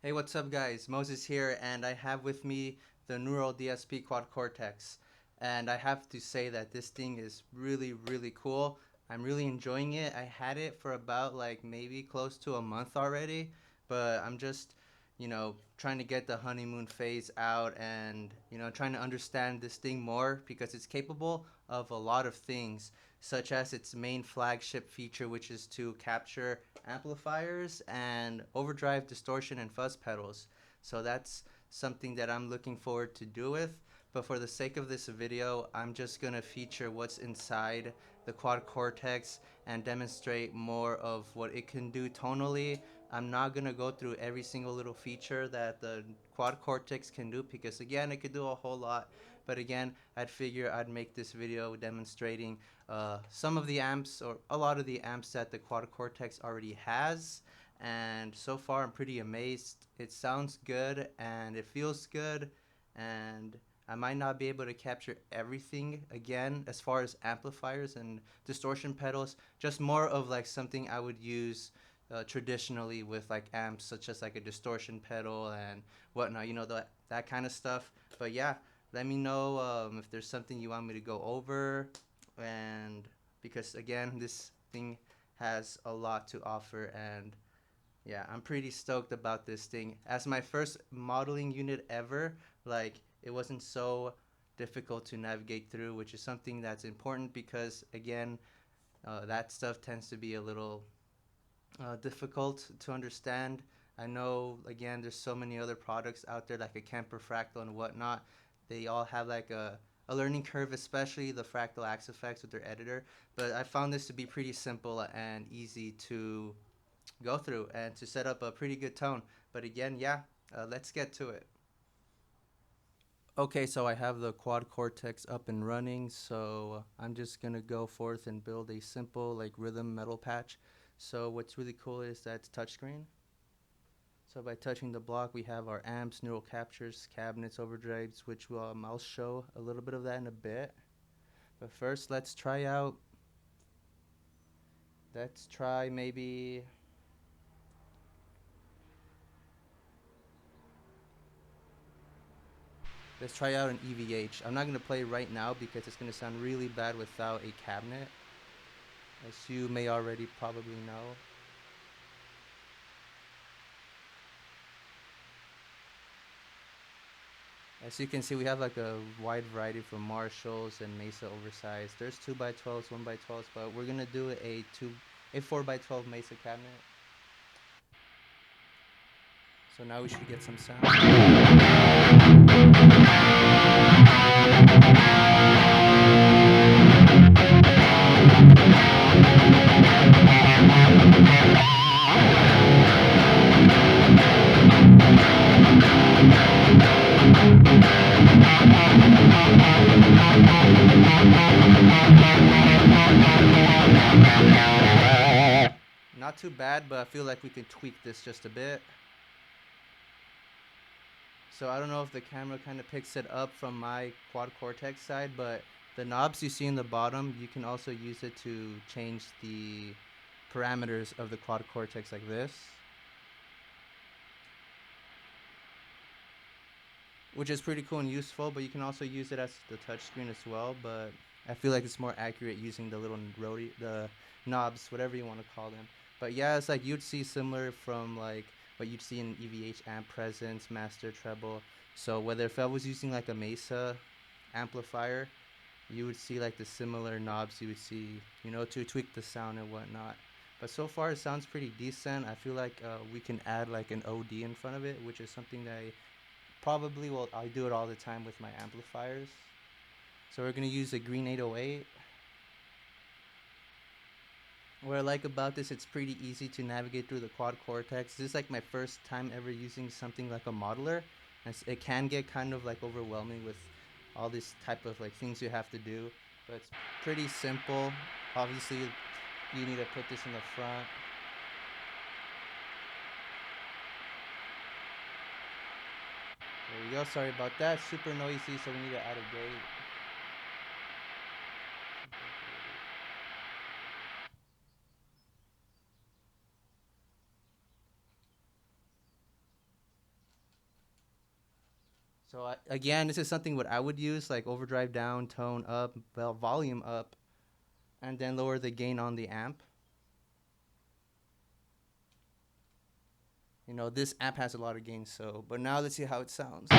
Hey, what's up, guys? Moses here, and I have with me the Neural DSP Quad Cortex. And I have to say that this thing is really, really cool. I'm really enjoying it. I had it for about like maybe close to a month already, but I'm just, trying to get the honeymoon phase out and, trying to understand this thing more because it's capable of a lot of things, such as its main flagship feature, which is to capture amplifiers and overdrive, distortion, and fuzz pedals. So that's something that I'm looking forward to do with. But for the sake of this video, I'm just going to feature what's inside the Quad Cortex and demonstrate more of what it can do tonally. I'm not going to go through every single little feature that the Quad Cortex can do because again, it could do a whole lot. But again, I'd figure I'd make this video demonstrating some of the amps or a lot of the amps that the Quad Cortex already has. And so far, I'm pretty amazed. It sounds good and it feels good. And I might not be able to capture everything again as far as amplifiers and distortion pedals, just more of like something I would use traditionally with like amps such as like a distortion pedal and whatnot, that kind of stuff. But yeah, let me know if there's something you want me to go over, and because again, this thing has a lot to offer, and yeah, I'm pretty stoked about this thing. As my first modeling unit ever, like it wasn't so difficult to navigate through, which is something that's important because again, that stuff tends to be a little difficult to understand. I know, again, there's so many other products out there like a Camper Fractal and whatnot. They all have like a learning curve, especially the Fractal Axe effects with their editor. But I found this to be pretty simple and easy to go through and to set up a pretty good tone. But again, yeah, let's get to it. Okay, so I have the Quad Cortex up and running, so I'm just gonna go forth and build a simple like rhythm metal patch. So what's really cool is that it's touchscreen. So by touching the block, we have our amps, neural captures, cabinets, overdrives, which I'll show a little bit of that in a bit. But first, let's try maybe, let's try out an EVH. I'm not going to play right now because it's going to sound really bad without a cabinet, as you may already probably know. As you can see, we have like a wide variety from Marshalls and Mesa oversized. There's 2x12s, 1x12s, but we're gonna do a 4x12 Mesa cabinet. So now we should get some sound. Not too bad, but I feel like we can tweak this just a bit. So I don't know if the camera kind of picks it up from my Quad Cortex side, but the knobs you see in the bottom, you can also use it to change the parameters of the Quad Cortex like this, which is pretty cool and useful, but you can also use it as the touchscreen as well, but I feel like it's more accurate using the little the knobs, whatever you want to call them. But yeah, it's like you'd see similar from like what you'd see in EVH amp presence, master, treble. So whether if I was using like a Mesa amplifier, you would see like the similar knobs you would see, to tweak the sound and whatnot. But so far it sounds pretty decent. I feel like we can add like an OD in front of it, which is something that I do it all the time with my amplifiers. So we're gonna use a green 808. What I like about this, it's pretty easy to navigate through the Quad Cortex. This is like my first time ever using something like a modeler. And it can get kind of like overwhelming with all this type of like things you have to do, but it's pretty simple. Obviously, you need to put this in the front. There we go. Sorry about that. Super noisy, so we need to add a gate. So again, this is something what I would use, like overdrive down, tone up, well, volume up, and then lower the gain on the amp. You know, this amp has a lot of gain, so, but now let's see how it sounds.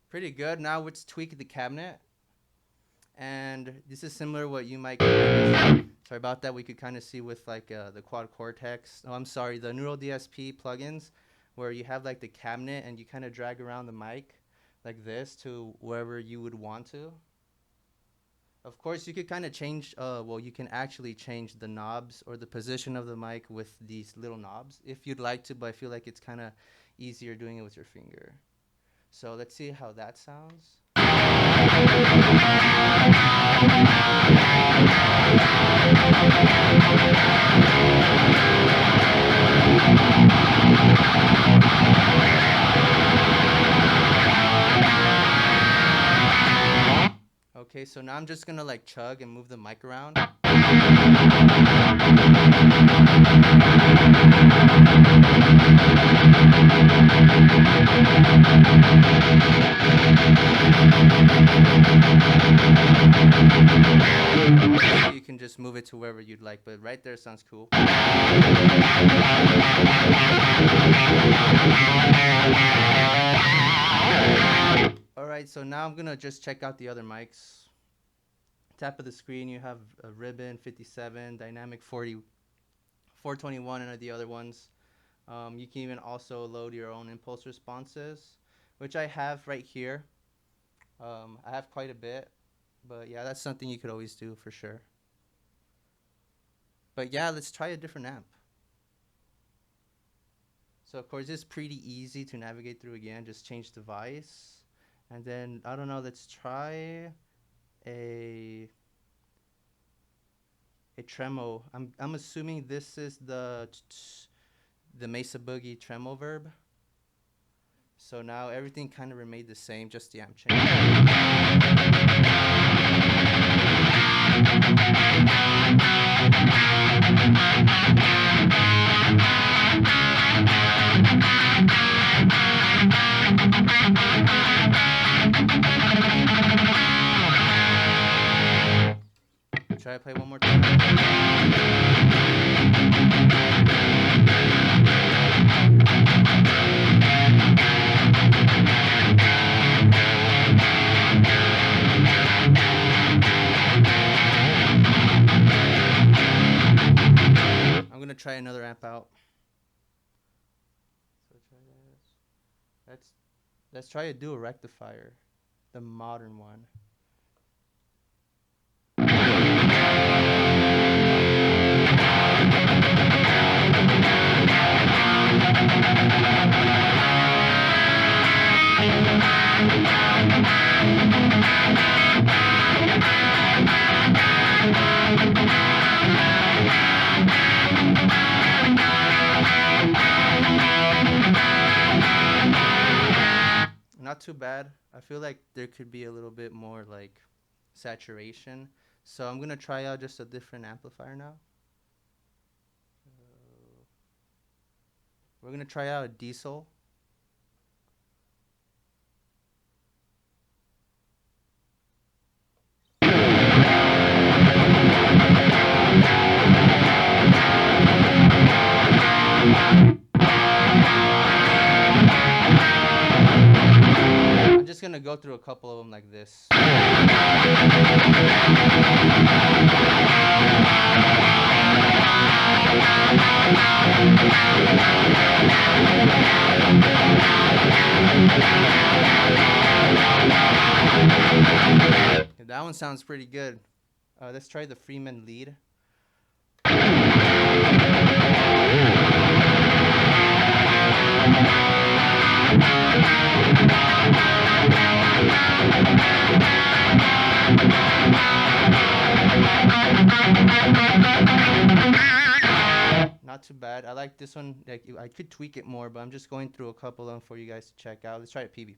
Pretty good. Now let's tweak the cabinet. And this is similar what you might sorry about that. We could kind of see with like the quad cortex. Oh, I'm sorry, the neural DSP plugins, where you have like the cabinet and you kind of drag around the mic like this to wherever you would want to. Of course, you could kind of change. Well, you can actually change the knobs or the position of the mic with these little knobs if you'd like to. But I feel like it's kind of easier doing it with your finger. So let's see how that sounds. Okay, so now I'm just gonna like chug and move the mic around. You can just move it to wherever you'd like, but right there sounds cool. Alright, so now I'm gonna just check out the other mics. Tap of the screen, you have a Ribbon 57, Dynamic 40, 421, and the other ones. You can even also load your own impulse responses, which I have right here. I have quite a bit, but yeah, that's something you could always do for sure. But yeah, let's try a different amp. So of course, it's pretty easy to navigate through again. Just change device. And then, I don't know, let's try a tremo. I'm assuming this is the Mesa Boogie tremo verb. So now everything kind of remained the same, just the amp change. Try to play one more time. I'm gonna try another amp out. So try this. Let's try a dual rectifier, the modern one. Not too bad. I feel like there could be a little bit more like saturation. So I'm gonna try out just a different amplifier now. We're gonna try out a diesel. I'm just gonna go through a couple of them like this. That one sounds pretty good. Let's try the Freeman lead. Not too bad. I like this one. Like I could tweak it more, but I'm just going through a couple of them for you guys to check out. Let's try it PB.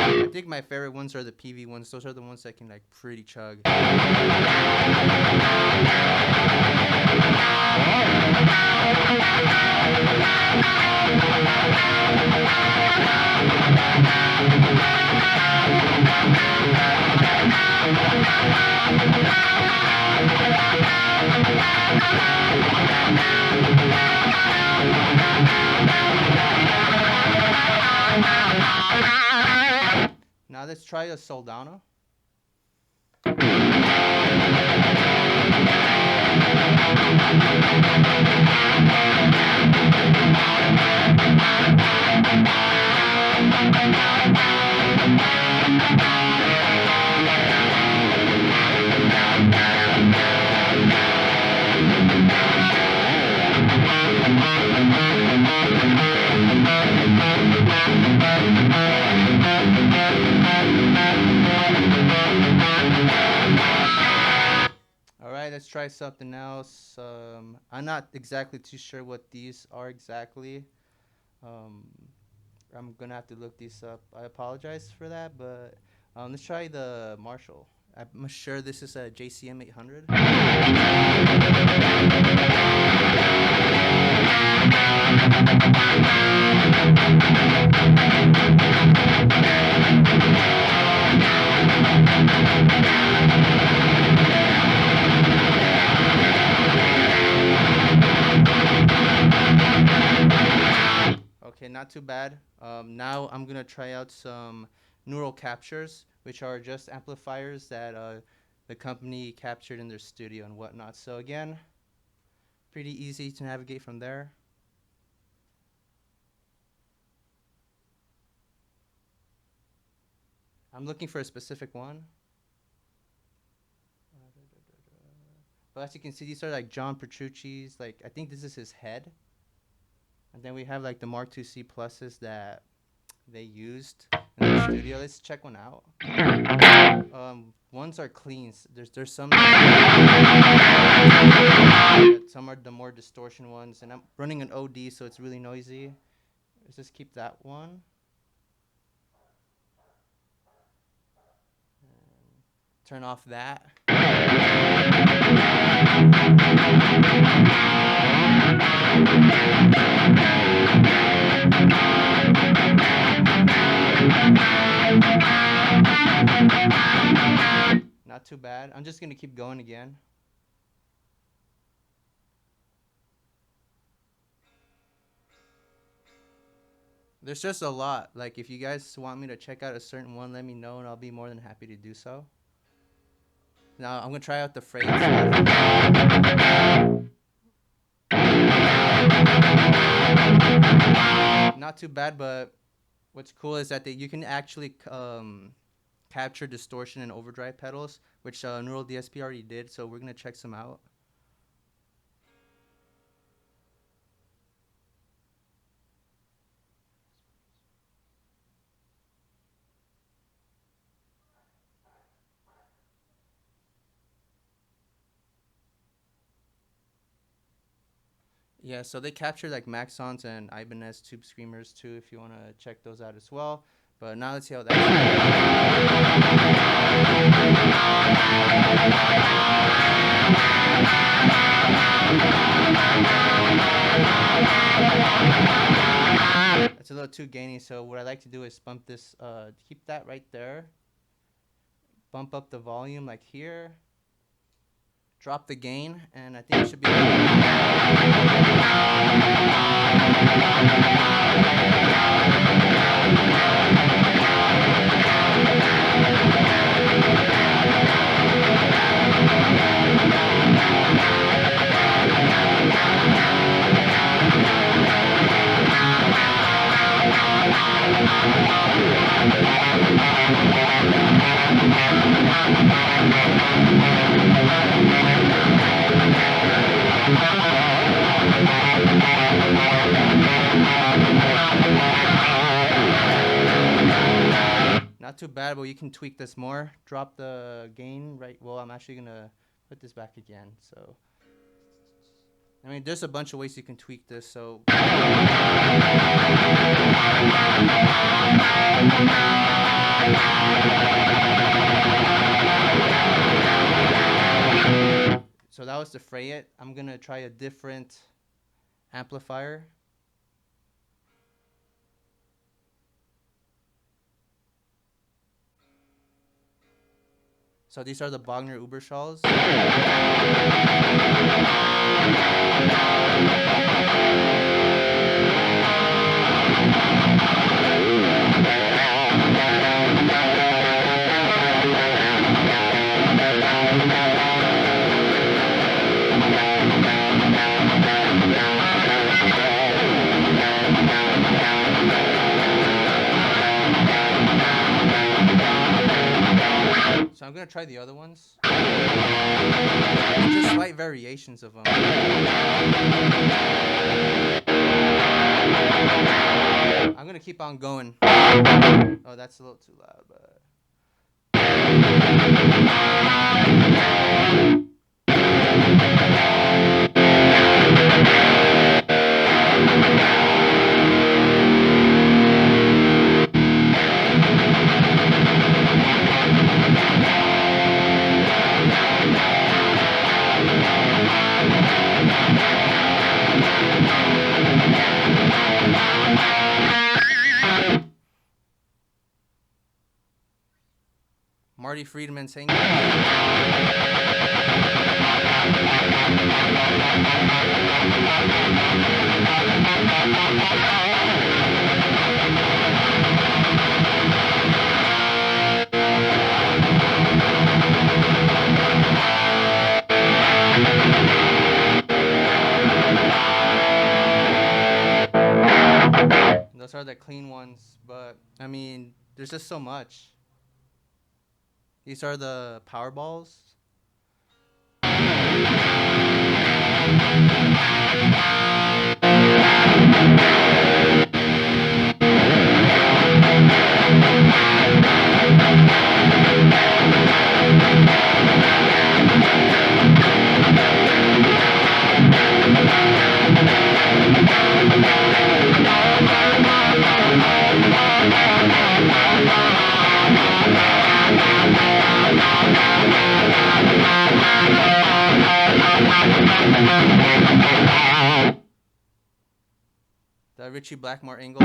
I think my favorite ones are the PV ones. Those are the ones that can like pretty chug. Now let's try a Soldano. Let's try something else. I'm not exactly too sure what these are exactly. I'm gonna have to look these up. I apologize for that, but let's try the Marshall. I'm sure this is a JCM 800. Okay, not too bad. Now I'm gonna try out some neural captures, which are just amplifiers that the company captured in their studio and whatnot. So again, pretty easy to navigate from there. I'm looking for a specific one. But as you can see, these are like John Petrucci's. Like I think this is his head. And then we have like the Mark II C pluses that they used in the studio. Let's check one out. Ones are cleans. There's some are the more distortion ones, and I'm running an OD, so it's really noisy. Let's just keep that one. Turn off that. Not too bad. I'm just gonna keep going again. There's just a lot. Like if you guys want me to check out a certain one, let me know and I'll be more than happy to do so. Now I'm gonna try out the freight stuff. Not too bad, but what's cool is that you can actually capture distortion and overdrive pedals, which Neural DSP already did. So we're gonna check some out. Yeah, so they capture like Maxons and Ibanez tube screamers too, if you want to check those out as well. But now let's see how that It's a little too gainy, so what I like to do is bump this, keep that right there. Bump up the volume like here. Drop the gain, and I think it should be. not too bad, but you can tweak this more. Drop the gain, right? Well, I'm actually going to put this back again. So, I mean, there's a bunch of ways you can tweak this. So, so that was to fray it. I'm going to try a different amplifier. So these are the Bogner Uberschalls. So I'm going to try the other ones. It's just slight variations of them. I'm going to keep on going. Oh, that's a little too loud, but... Marty Friedman saying those are the clean ones, but I mean, there's just so much. These are the power balls. The Richie Blackmore angle.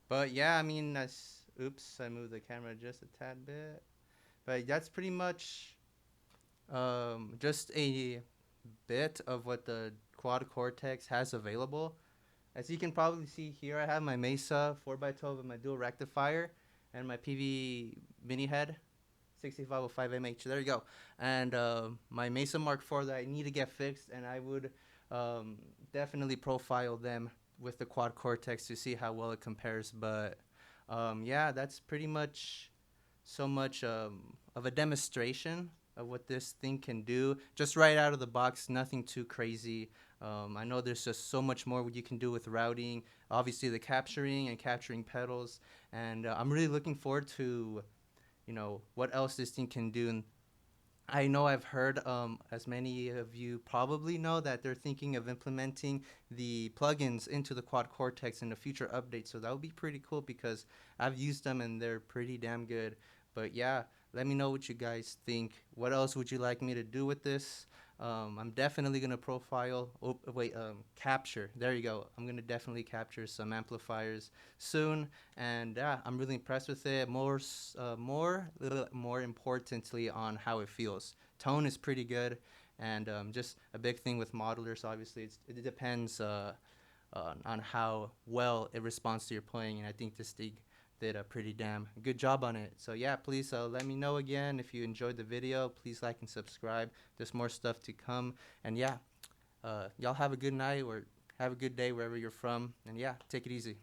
But yeah, I mean, that's, oops, I moved the camera just a tad bit. But that's pretty much just a bit of what the Quad Cortex has available. As you can probably see here, I have my Mesa 4x12 and my dual rectifier and my PV mini head 6505MH. There you go. And my Mesa Mark IV that I need to get fixed, and I would definitely profile them with the Quad Cortex to see how well it compares. But yeah, that's pretty much so much of a demonstration of what this thing can do. Just right out of the box, nothing too crazy. I know there's just so much more you can do with routing, obviously the capturing pedals, and I'm really looking forward to, you know, what else this thing can do. And I know I've heard, as many of you probably know, that they're thinking of implementing the plugins into the Quad Cortex in a future update. So that would be pretty cool because I've used them and they're pretty damn good. But yeah, let me know what you guys think. What else would you like me to do with this? I'm definitely gonna profile. Oh, wait, capture. There you go. I'm gonna definitely capture some amplifiers soon, and yeah, I'm really impressed with it. More importantly, on how it feels. Tone is pretty good, and just a big thing with modelers. Obviously, it depends on how well it responds to your playing, and I think this thing did a pretty damn good job on it. So yeah, please let me know again if you enjoyed the video. Please like and subscribe. There's more stuff to come, and yeah, y'all have a good night or have a good day wherever you're from, and yeah, take it easy.